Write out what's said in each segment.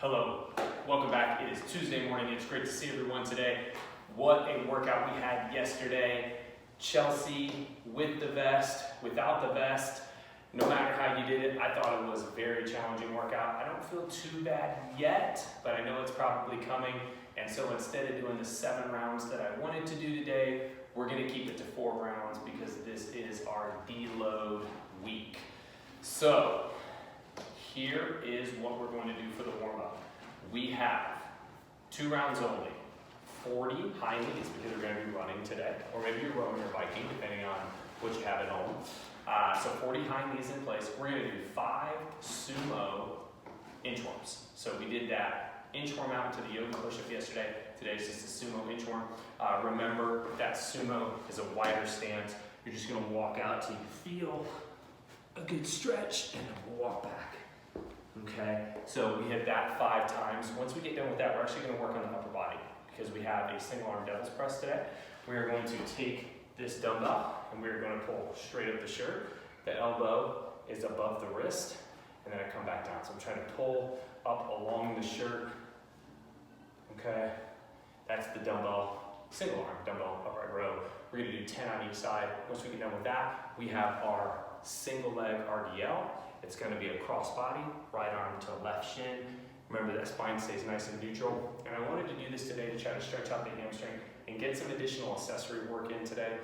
Hello, welcome back. It is Tuesday morning. It's great to see everyone today. What a workout we had yesterday. Chelsea with the vest, without the vest. No matter how you did it, I thought it was a very challenging workout. I don't feel too bad yet, but I know it's probably coming. And so instead of doing the 7 rounds that I wanted to do today, we're gonna keep it to 4 rounds because this is our deload week. So, here is what we're going to do for the warm-up. We have 2 rounds only. 40 high knees because we're going to be running today, or maybe you're rowing or biking, depending on what you have at home. So 40 high knees in place. We're going to do 5 sumo inchworms. So we did that inchworm out into the yoga push-up yesterday. Today's just a sumo inchworm. Remember that sumo is a wider stance. You're just going to walk out till you feel a good stretch and then walk back. Okay, so we hit that 5 times. Once we get done with that, we're actually going to work on the upper body because we have a single arm devil's press today. We are going to take this dumbbell and we are going to pull straight up the shirt. The elbow is above the wrist and then I come back down. So I'm trying to pull up along the shirt. Okay, that's the dumbbell, single arm dumbbell upright row. We're going to do 10 on each side. Once we get done with that, we have our single leg RDL. It's going to be a cross body, right arm to left shin. Remember that spine stays nice and neutral. And I wanted to do this today to try to stretch out the hamstring and get some additional accessory work in today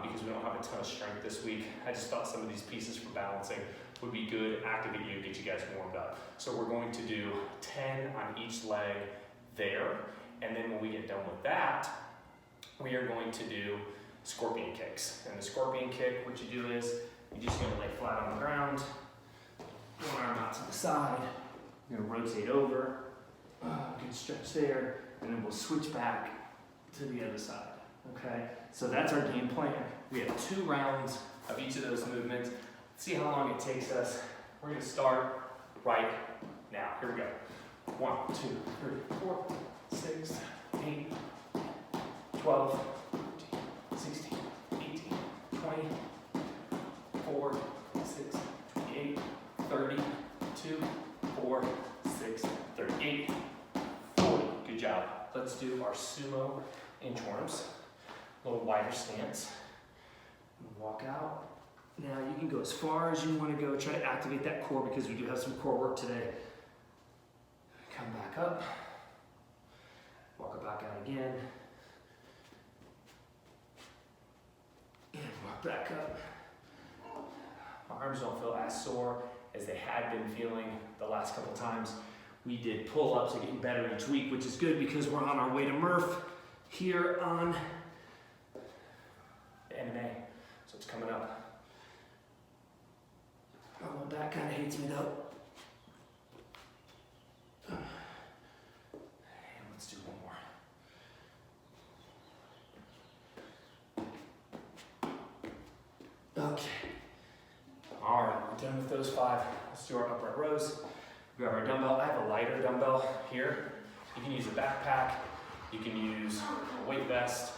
because we don't have a ton of strength this week. I just thought some of these pieces for balancing would be good, activate you, get you guys warmed up. So we're going to do 10 on each leg there. And then when we get done with that, we are going to do scorpion kicks. And the scorpion kick, what you do is you're just going to lay flat on the ground. One arm out to the side, you're going to rotate over, good stretch there, and then we'll switch back to the other side, okay? So that's our game plan. We have 2 rounds of each of those movements. Let's see how long it takes us. We're going to start right now. Here we go. 1, 2, 3, 4, 6, 8, 12, 15, 16, 18, 20, 4, 6, 28, 32, 4, 6, 38, 40. Good job. Let's do our sumo inchworms. A little wider stance. Walk out. Now you can go as far as you want to go. Try to activate that core because we do have some core work today. Come back up. Walk it back out again. And walk back up. My arms don't feel as sore as they had been feeling the last couple times. We did pull-ups and getting better each week, which is good because we're on our way to Murph here on the MMA. So it's coming up. Oh, my back kind of hates me though. And let's do one more. Okay. All right, we're done with those 5. Let's do our upright rows. We have our dumbbell. I have a lighter dumbbell here. You can use a backpack. You can use a weight vest,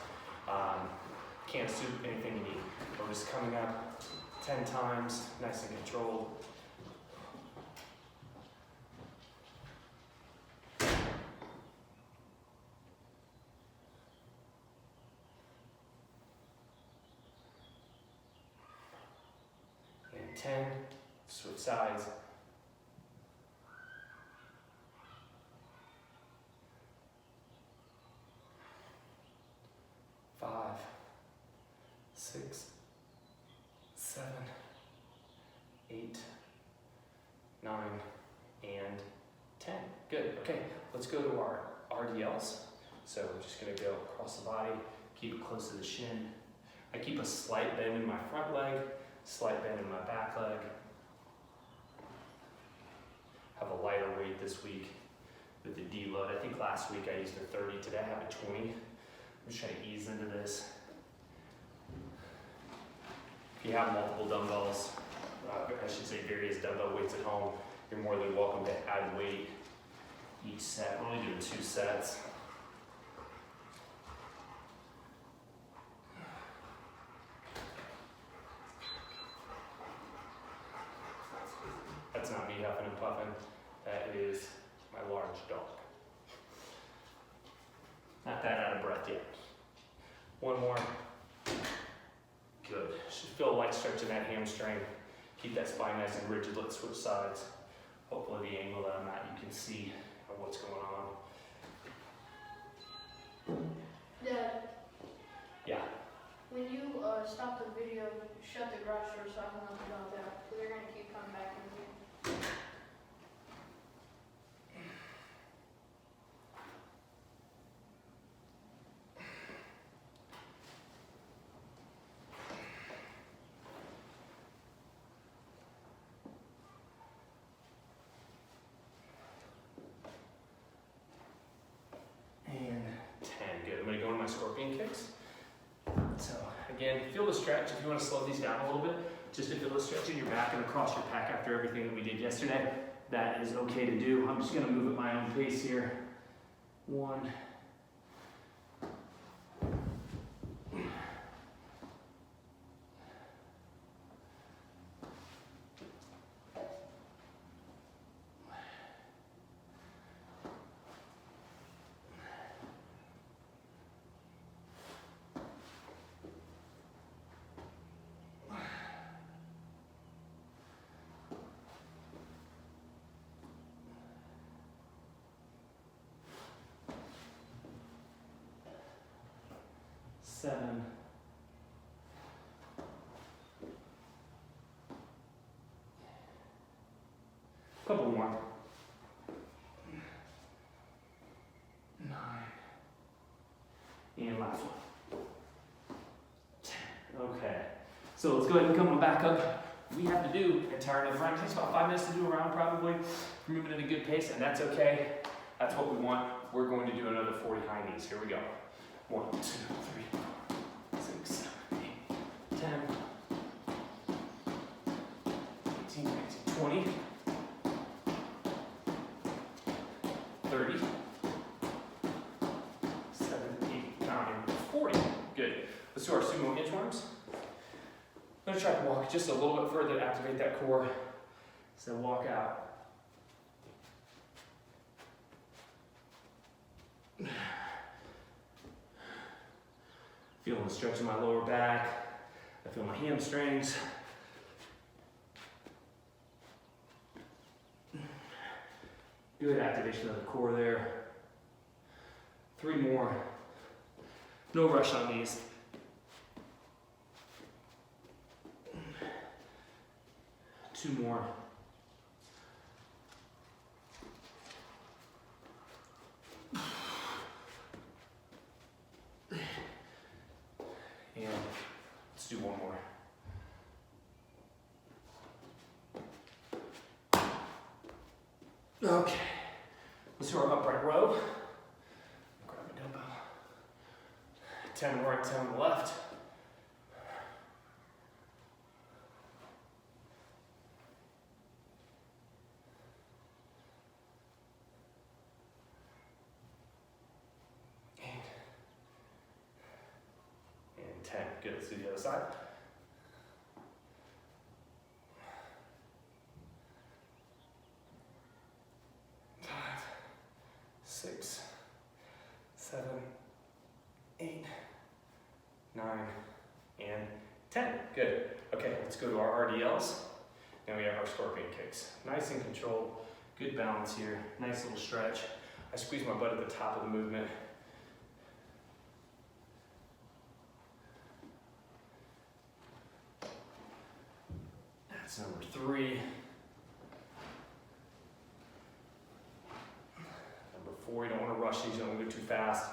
can soup, anything you need. We're just coming up 10 times, nice and controlled. And 10, switch sides. 5, 6, 7, 8, 9, and 10. Good, okay, let's go to our RDLs. So we're just gonna go across the body, keep it close to the shin. I keep a slight bend in my front leg, slight bend in my back leg. Have a lighter weight this week with the deload. I think last week I used a 30, today I have a 20. I'm just trying to ease into this. If you have multiple dumbbells, I should say various dumbbell weights at home, you're more than welcome to add weight each set. We're only doing 2 sets. That's not me huffing and puffing. That is my large dog. Not that out of breath yet. One more. Good. Should feel a light stretch in that hamstring. Keep that spine nice and rigid. Let's switch sides. Hopefully the angle that I'm at, you can see what's going on. Dad. Yeah. When you stop the video, shut the garage door so I can let the dog out. So they're going to keep coming back in here. And 10, good. I'm gonna go into my scorpion kicks. So again, feel the stretch. If you wanna slow these down a little bit, just to feel the stretch in your back and across your pec after everything that we did yesterday, that is okay to do. I'm just gonna move at my own pace here. 1, 7, 2 more. 9, and last one. 10. Okay, so let's go ahead and come on back up. We have to do entire another round. It takes about 5 minutes to do a round probably. We're moving at a good pace, and that's okay. That's what we want. We're going to do another 40 high knees. Here we go. 1, 2, 3, 4, 6, 7, 8, 10, 18, 19, 20, 30, 7, 8, 9, 40. Good. Let's do our sumo inchworms. I'm going to try to walk just a little bit further to activate that core. So walk out. Feeling the stretch in my lower back. I feel my hamstrings. Good activation of the core there. 3 more. No rush on these. 2 more. And let's do 1 more. Okay, let's do our upright row. Grab a dumbbell. 10 on the right, 10 on the left. And 10. Good, let's do the other side. 5, 6, 7, 8, 9, and 10. Good. Okay, let's go to our RDLs. Now we have our scorpion kicks. Nice and controlled. Good balance here. Nice little stretch. I squeeze my butt at the top of the movement. That's number 3. Number 4, you don't want to rush these, you don't want to go too fast.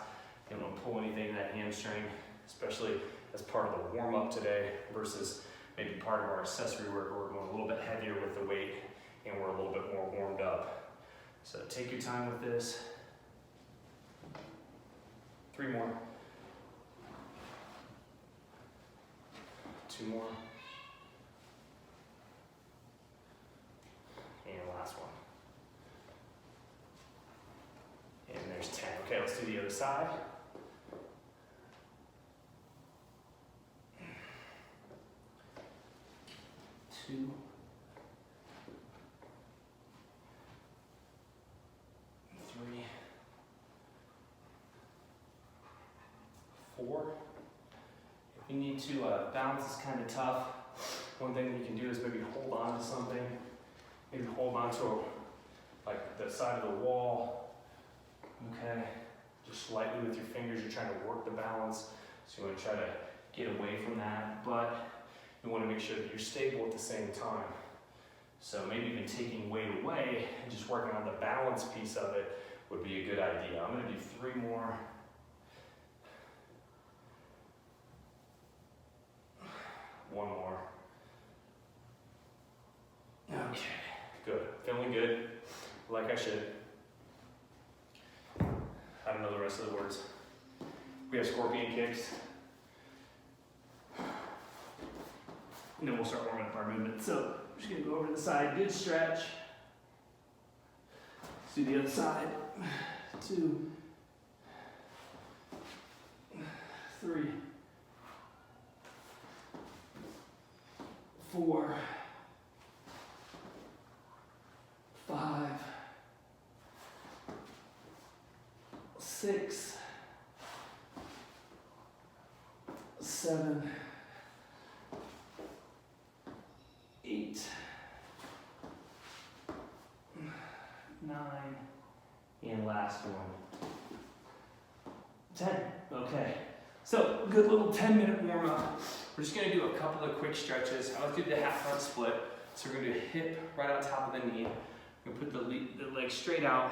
You don't want to pull anything in that hamstring, especially as part of the warm-up today versus maybe part of our accessory work where we're going a little bit heavier with the weight and we're a little bit more warmed up. So take your time with this. 3 more. 2 more. And last one. And there's 10. Okay, let's do the other side. Two. need to, balance is kind of tough. One thing that you can do is maybe hold on to something. Maybe hold on to like the side of the wall. Okay, just lightly with your fingers, you're trying to work the balance. So you want to try to get away from that, but you want to make sure that you're stable at the same time. So maybe even taking weight away and just working on the balance piece of it would be a good idea. I'm going to do 3 more. One more. Okay, good. Feeling good, like I should. I don't know the rest of the words. We have scorpion kicks. And then we'll start warming up our movement. So I'm just gonna go over to the side, good stretch. Let's do the other side. 2, 3, 4, 5, 6, 7, 8, 9, and last one. 10. Okay. So, good little 10-minute warm up. We're just gonna do a couple of quick stretches. I like to do the half front split. So we're gonna do a hip right on top of the knee. We're gonna put the leg straight out,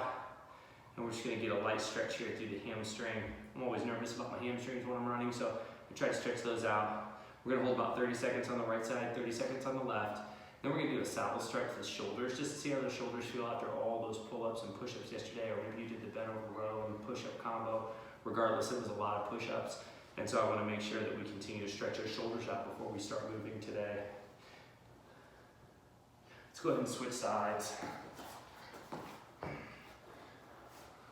and we're just gonna get a light stretch here through the hamstring. I'm always nervous about my hamstrings when I'm running, so I try to stretch those out. We're gonna hold about 30 seconds on the right side, 30 seconds on the left. Then we're gonna do a saddle stretch for the shoulders, just to see how the shoulders feel after all those pull-ups and push-ups yesterday, or maybe you did the bent over row and push-up combo. Regardless, it was a lot of push-ups. And so I want to make sure that we continue to stretch our shoulders out before we start moving today. Let's go ahead and switch sides.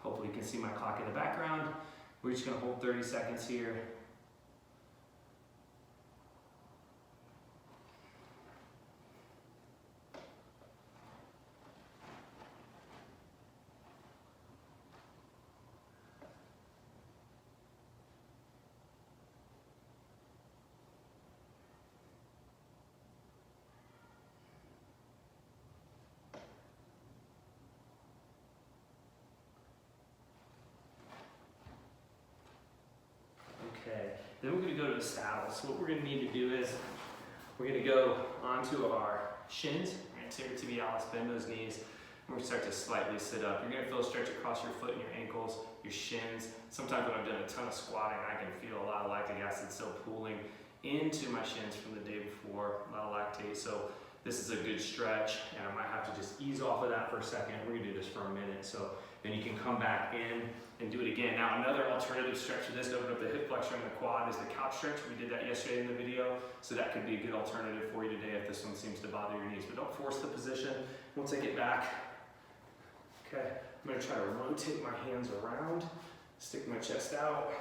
Hopefully you can see my clock in the background. We're just going to hold 30 seconds here. Then we're going to go to the saddle. So what we're going to need to do is we're going to go onto our shins, anterior tibialis, bend those knees. We're going to start to slightly sit up. You're going to feel a stretch across your foot and your ankles, your shins. Sometimes when I've done a ton of squatting, I can feel a lot of lactic acid still pooling into my shins from the day before, a lot of lactate. So this is a good stretch, and I might have to just ease off of that for a second. We're going to do this for a minute. So then you can come back in and do it again. Now another alternative stretch for this to open up the hip flexor and the quad is the couch stretch. We did that yesterday in the video, so that could be a good alternative for you today if this one seems to bother your knees. But don't force the position. Once I get back, okay, I'm going to try to rotate my hands around, stick my chest out,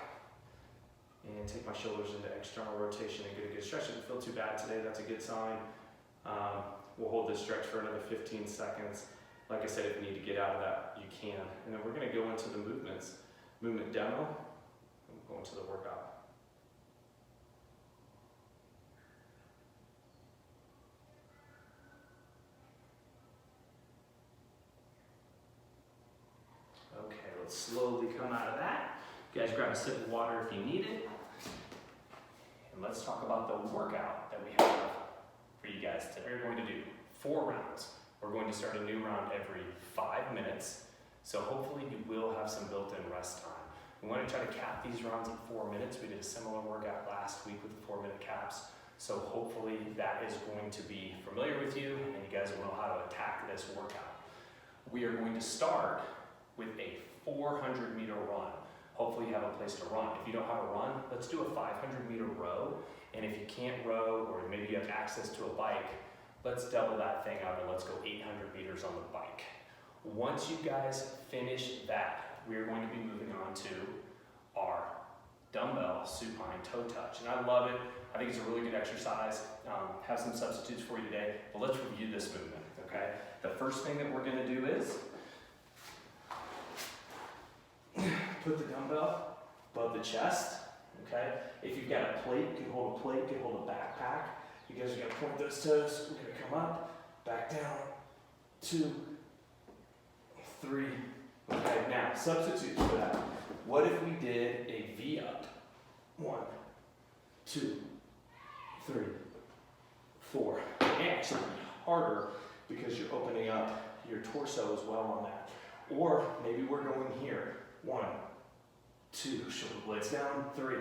and take my shoulders into external rotation and get a good stretch. It doesn't feel too bad today, that's a good sign. We'll hold this stretch for another 15 seconds. Like I said, if you need to get out of that, you can. And then we're going to go into the movements. Movement demo, and we'll go into the workout. Okay, let's slowly come out of that. You guys grab a sip of water if you need it. And let's talk about the workout that we have for you guys today. We're going to do 4 rounds. We're going to start a new round every 5 minutes. So hopefully you will have some built-in rest time. We want to try to cap these rounds at 4 minutes. We did a similar workout last week with the 4-minute caps. So hopefully that is going to be familiar with you and you guys will know how to attack this workout. We are going to start with a 400-meter run. Hopefully you have a place to run. If you don't have a run, let's do a 500-meter row. And if you can't row, or maybe you have access to a bike, let's double that thing out and let's go 800 meters on the bike. Once you guys finish that, we're going to be moving on to our dumbbell supine toe touch. And I love it. I think it's a really good exercise. Have some substitutes for you today, but let's review this movement, okay? The first thing that we're gonna do is put the dumbbell above the chest, okay? If you've got a plate, you can hold a plate, you can hold a backpack. You guys are gonna point those toes. We're gonna come up, back down, 2, 3. Okay, now substitute for that. What if we did a V up? 1, 2, 3, 4. And actually harder because you're opening up your torso as well on that. Or maybe we're going here. 1, 2, shoulder blades down, 3,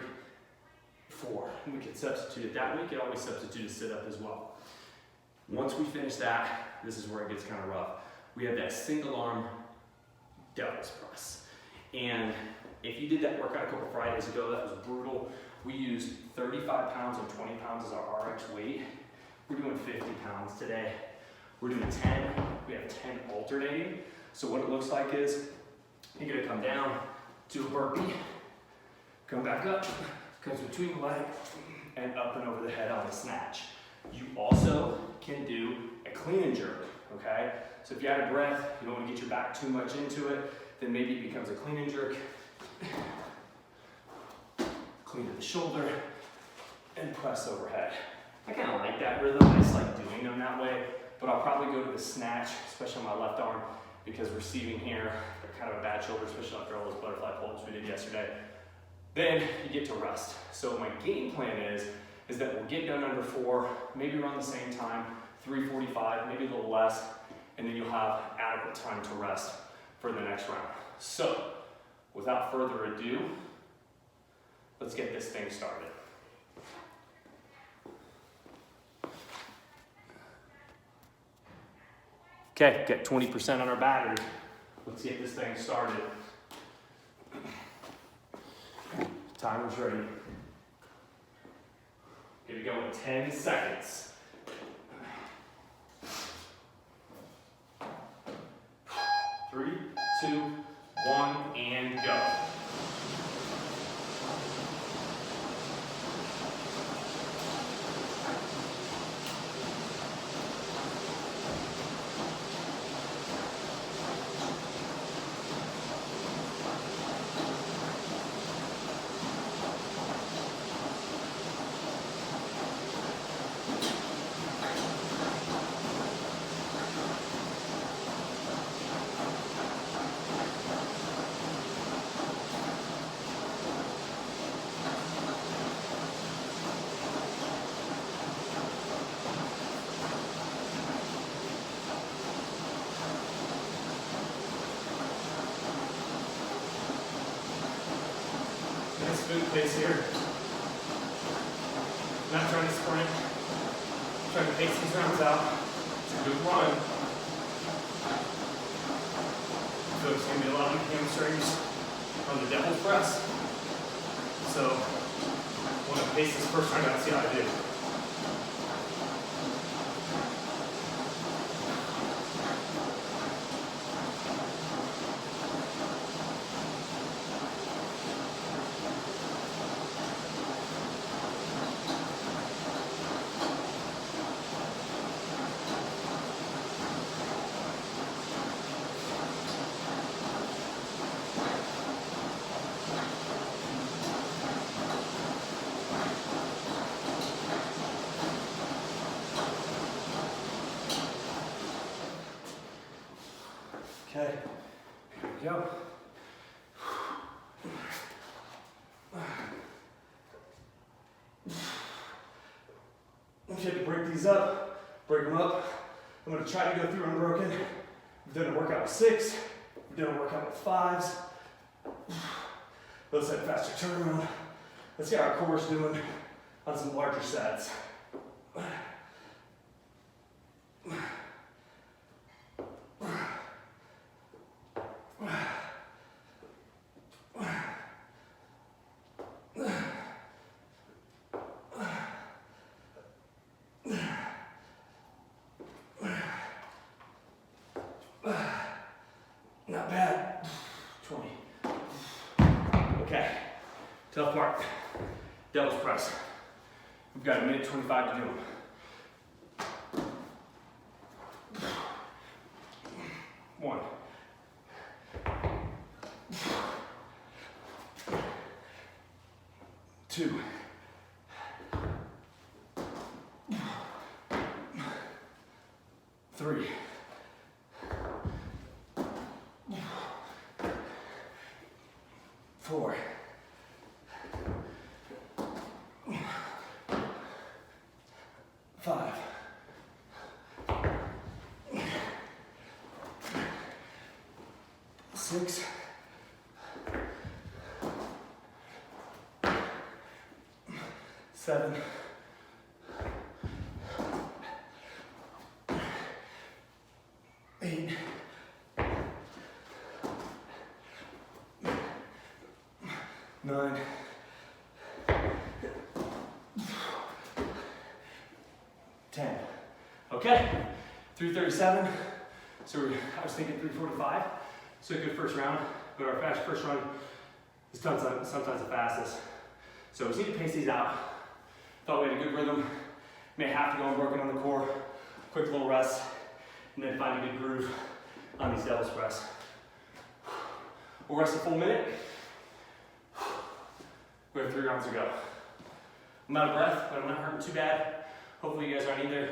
4. And we can substitute it that way. We can always substitute a sit up as well. Once we finish that, this is where it gets kind of rough. We have that single arm devil's press. And if you did that workout a couple Fridays ago, that was brutal. We used 35 pounds and 20 pounds as our RX weight. We're doing 50 pounds today. We're doing 10. We have 10 alternating. So what it looks like is you're gonna come down, do a burpee, come back up, comes between the leg, and up and over the head on the snatch. You also can do a clean and jerk, okay? So if you're out of breath, you don't want to get your back too much into it, then maybe it becomes a clean and jerk. Clean to the shoulder, and press overhead. I kind of like that rhythm. I just like doing them that way, but I'll probably go to the snatch, especially on my left arm, because receiving here, they're kind of a bad shoulder, especially after all those butterfly pulls we did yesterday. Then you get to rest. So my game plan is that we'll get done under 4, maybe around the same time, 3:45, maybe a little less, and then you'll have adequate time to rest for the next round. So, without further ado, let's get this thing started. Okay, got 20% on our battery. Let's get this thing started. Timer's ready. Here we go in 10 seconds. 3, 2, 1, and go. Nice food pace here. Not trying to sprint, trying to pace these rounds out. It's a good run. So it's going to be a lot of hamstrings on the devil's press. So I want to pace this first round out and see how I do. Okay, here we go. If you have to break these up, break them up. I'm going to try to go through unbroken. We've done a workout with 6. We've done a workout with 5s. Let's have faster turnaround. Let's see how our core's doing on some larger sets. Not bad. 20. Okay, tough part. Devil's press. We've got 1:25 to do them. One. 2, 3, 4, 5, 6, 7, 8, 9, 10. Okay, 337. So I was thinking 345. So a good first round, but our fast first run is sometimes the fastest. So we just need to pace these out. Thought we had a good rhythm. May have to go unbroken on the core. Quick little rest, and then find a good groove on these devil's press. We'll rest a full minute. We have 3 rounds to go. I'm out of breath, but I'm not hurting too bad. Hopefully you guys aren't either.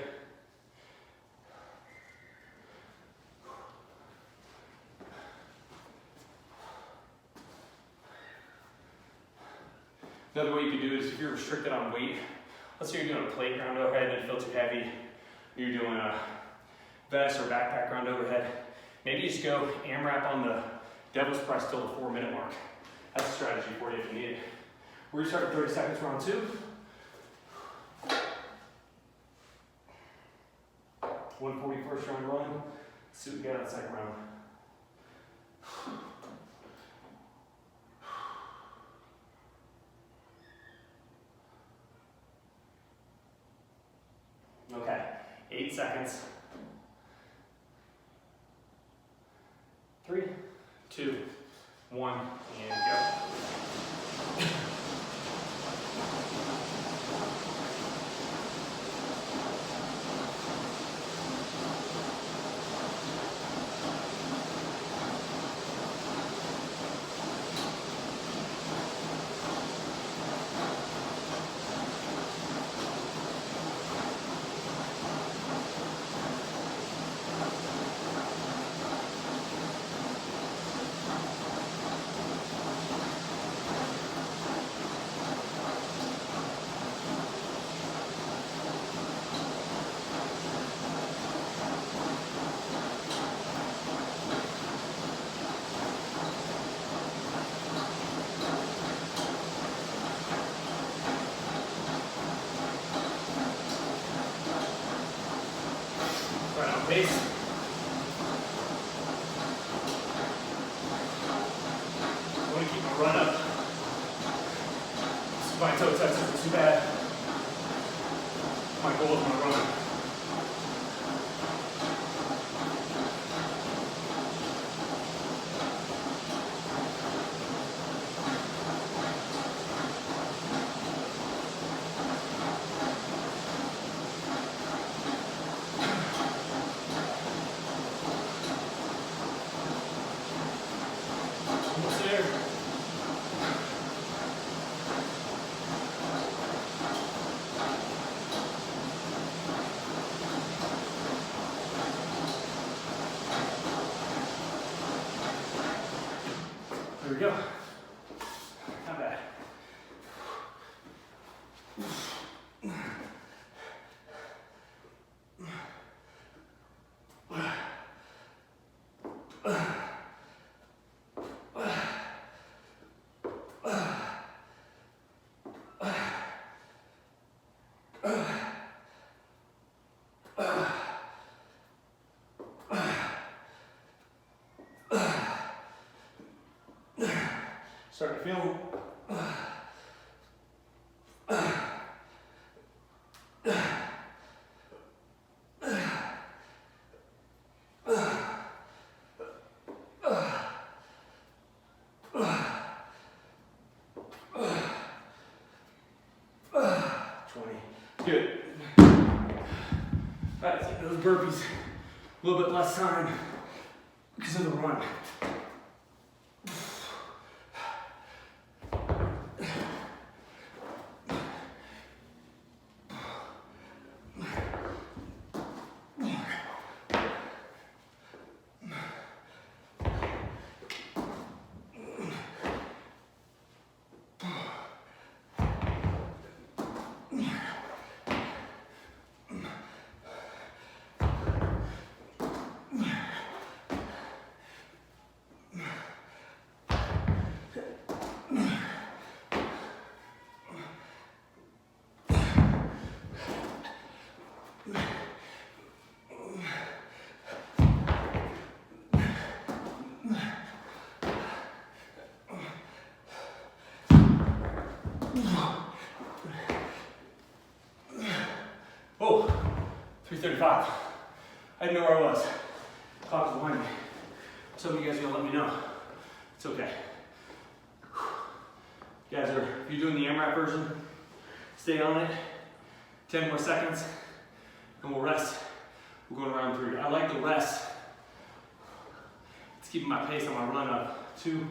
Another way you can do it is if you're restricted on weight. Let's say you're doing a plate ground overhead and it feels too heavy. You're doing a vest or backpack ground overhead. Maybe you just go AMRAP on the devil's press till the 4-minute mark. That's a strategy for you if you need it. We're gonna start at 30 seconds, round 2. 140 first round run. Let's see what we got on the second round. Okay, 8 seconds. 3, 2, 1, and go. Pace. I want to keep my run up. Supine toe touch isn't too bad. My goal is my run. Here we go. Not bad. Starting to feel good. Alright, take those burpees a little bit less time because of the run. 3:35. I didn't know where I was. Clock was behind me. Some of you guys are gonna let me know. It's okay. You guys are, if you're doing the AMRAP version, stay on it. 10 more seconds, and we'll rest. We're going to round 3. I like the rest. It's keeping my pace on my run up. 2,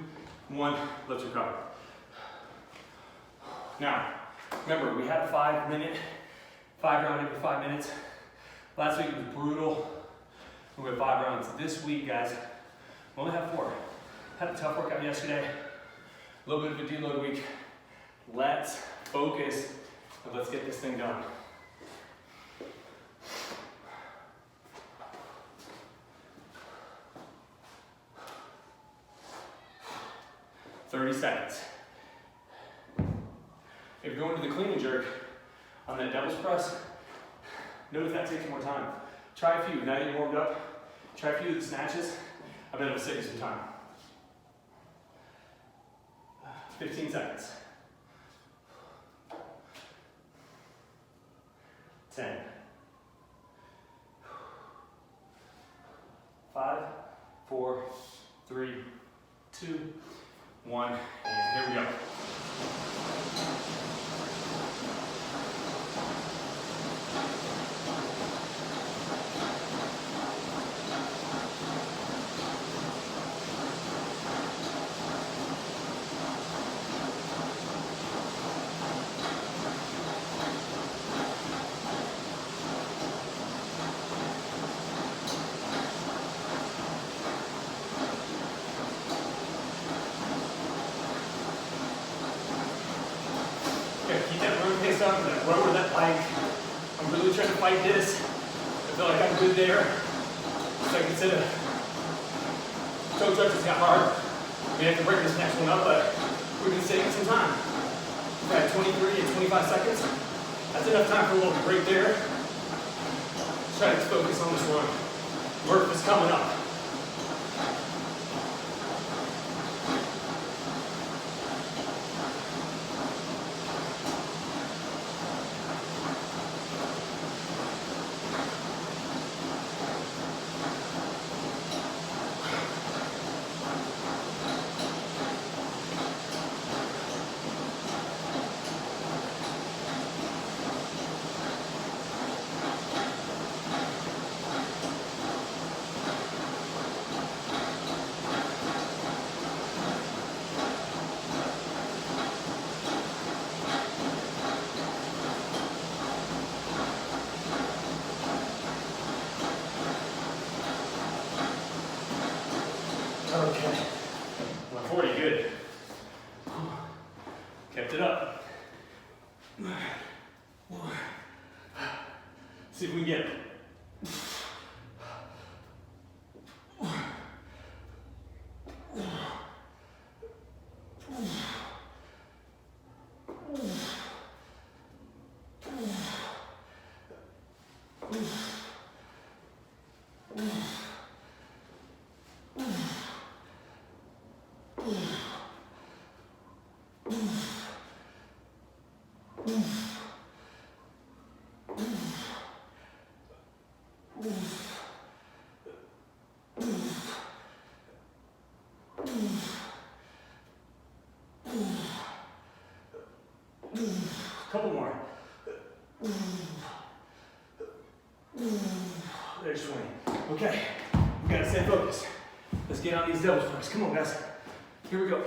1, let's recover. Now, remember, we had a 5 round every 5 minutes. Last week was brutal. We had 5 rounds. This week, guys, we only have 4. Had a tough workout yesterday. A little bit of a deload week. Let's focus and let's get this thing done. "30 seconds. If you're going to the clean and jerk on that devil's press, notice that takes more time. Try a few. Now that you're warmed up, try a few of the snatches. I've been able to save you some time. 15 seconds. 10. 5, 4, 3, 2, 1, and here we go. Keep that run pace up, that rower, that bike. I'm really trying to fight this. I feel like I'm good there. Like I said, toe touches got hard. We have to break this next one up, but we've been saving some time. We're at 23 and 25 seconds. That's enough time for a little break there. Try to focus on this run. Work is coming up. Okay, 140, good. Kept it up. See if we can get it. Couple more. There's 20. Okay, we gotta stay focused. Let's get on these double squats. Come on, guys. Here we go.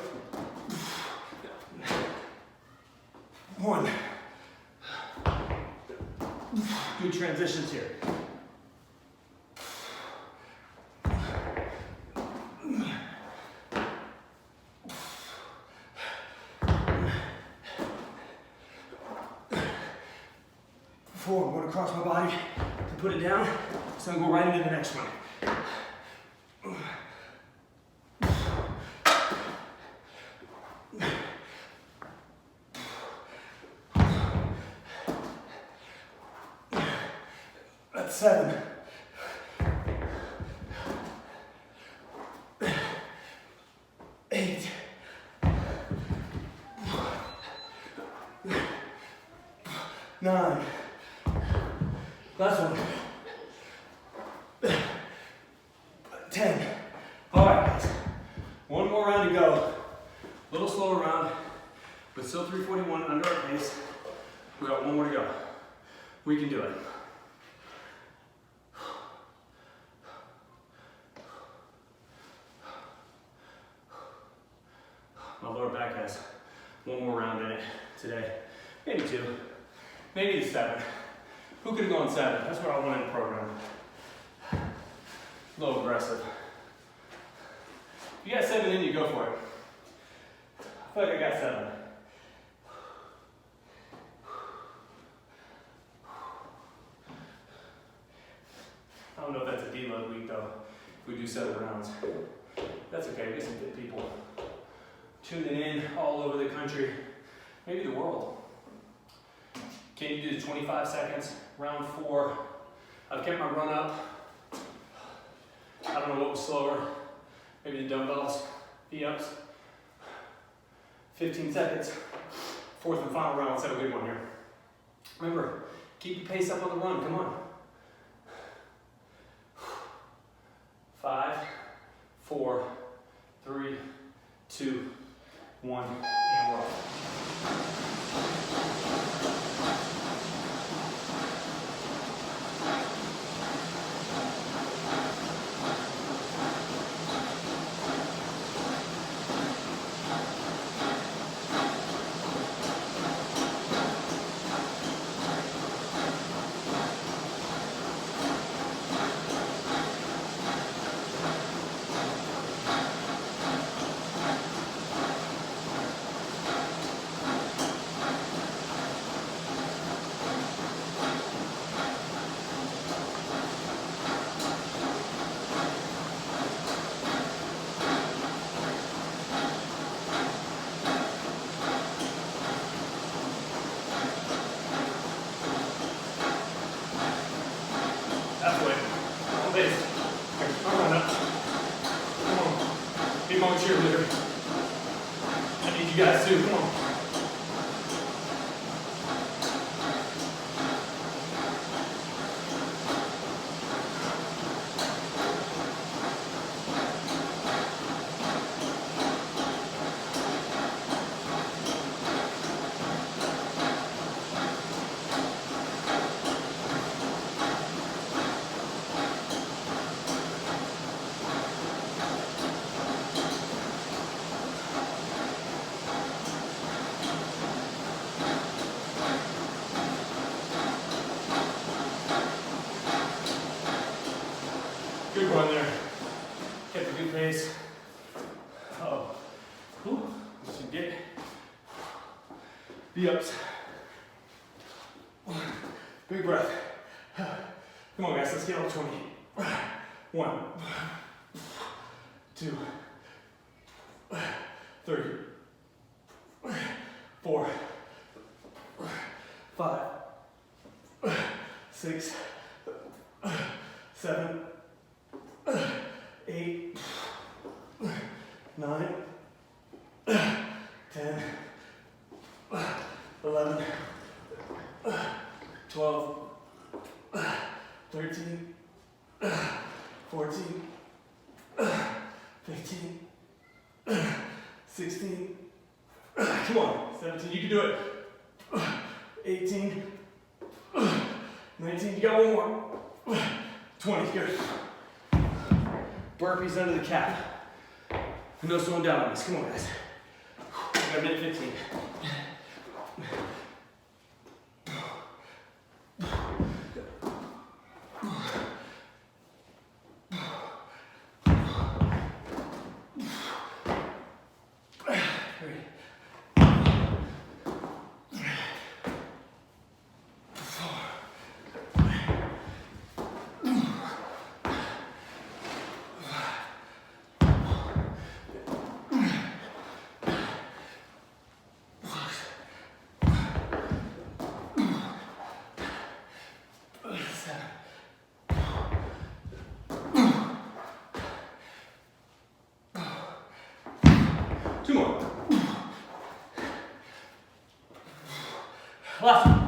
1. Good transitions here. I'm going to cross my body to put it down, so I'm going to go right into the next one. That's 7. 8. 9. Last one. All right, guys. One more round to go. A little slower round, but still 341 under our pace. We got one more to go. We can do it. My lower back has one more round in it today. Maybe 2, maybe 7. Who could have gone 7? That's what I want in the program. A little aggressive. If you got 7 in you, go for it. I feel like I got 7. I don't know if that's a deload week though, if we do 7 rounds. That's okay, we got some good people tuning in all over the country, maybe the world. Can you do the 25 seconds? Round 4. I've kept my run up. I don't know what was slower. Maybe the dumbbells, V-ups. 15 seconds. 4th and final round. Let's have a good one here. Remember, keep your pace up on the run. Come on. 5, 4, 3, 2, 1, and we're off. Cheerleader. I need you guys too, come on. Good run there. Kept a good pace. Oh, we should get V-ups. Big breath. Come on, guys, let's get on 20. 1, 2, 3, 4, 5, 6, 7, 8, 9, 10, 11, 12, 13, 14, 15, 16, come on, 17, you can do it, 18, 19, you got one more, 20, good. Burpees under the cap. No slowing down on this. Come on, guys. We got a minute 15. Two more. Last one.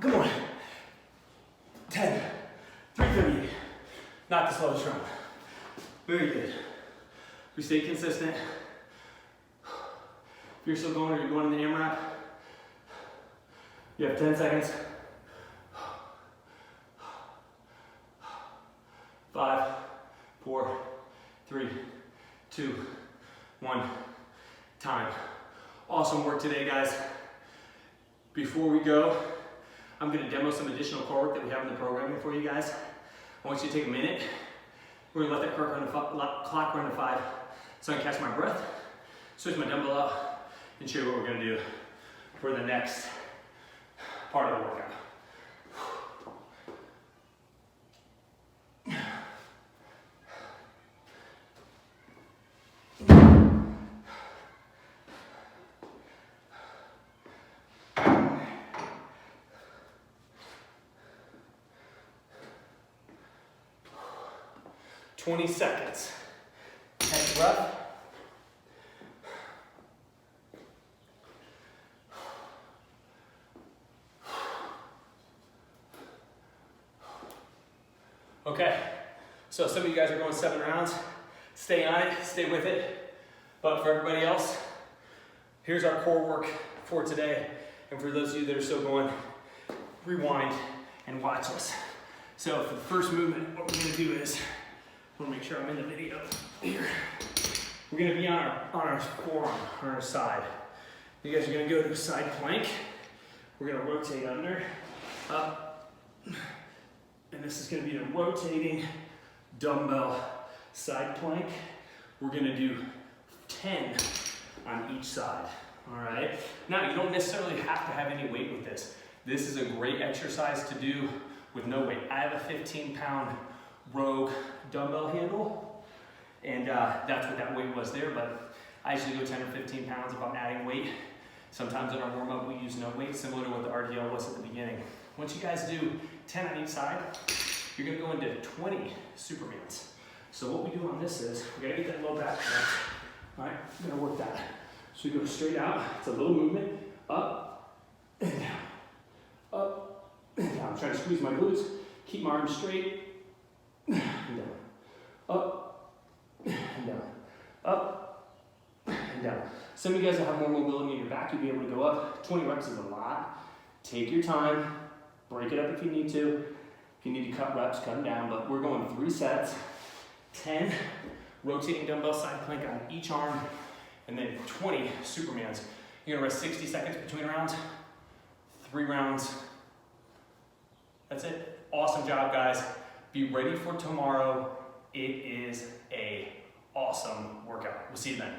Come on. 10. 3:38. Not the slowest round. Very good. We stay consistent. If you're still going or you're going in the AMRAP, you have 10 seconds. 5, 4, 3, 2, 1, time. Awesome work today, guys. Before we go, I'm gonna demo some additional core work that we have in the programming for you guys. I want you to take a minute. We're gonna let that clock run to 5. So I can catch my breath, switch my dumbbell out, and show you what we're gonna do for the next part of the workout. 20 seconds. Catch breath. Okay, so some of you guys are going 7 rounds. Stay on it, stay with it. But for everybody else, here's our core work for today. And for those of you that are still going, rewind and watch us. So for the first movement, what we're gonna do is, I wanna make sure I'm in the video here. We're gonna be on our forearm, on our side. You guys are gonna go to a side plank. We're gonna rotate under, up, and this is gonna be a rotating dumbbell side plank. We're gonna do 10 on each side, all right? Now, you don't necessarily have to have any weight with this. This is a great exercise to do with no weight. I have a 15-pound Rogue dumbbell handle, and that's what that weight was there, but I usually go 10 or 15 pounds if I'm adding weight. Sometimes in our warm-up we use no weight, similar to what the RDL was at the beginning. Once you guys do 10 on each side, you're gonna go into 20 Supermans. So what we do on this is, we gotta get that low back strength. All right, we're gonna work that. So we go straight out, it's a little movement, up and down, up and down. I'm trying to squeeze my glutes, keep my arms straight, and down, up and down, up and down. Some of you guys that have more mobility in your back, you'll be able to go up. 20 reps is a lot. Take your time, break it up if you need to. If you need to cut reps, cut them down, but we're going 3 sets, 10 rotating dumbbell side plank on each arm, and then 20 Supermans. You're gonna rest 60 seconds between rounds, 3 rounds. That's it. Awesome job, guys. Be ready for tomorrow. It is an awesome workout. We'll see you then.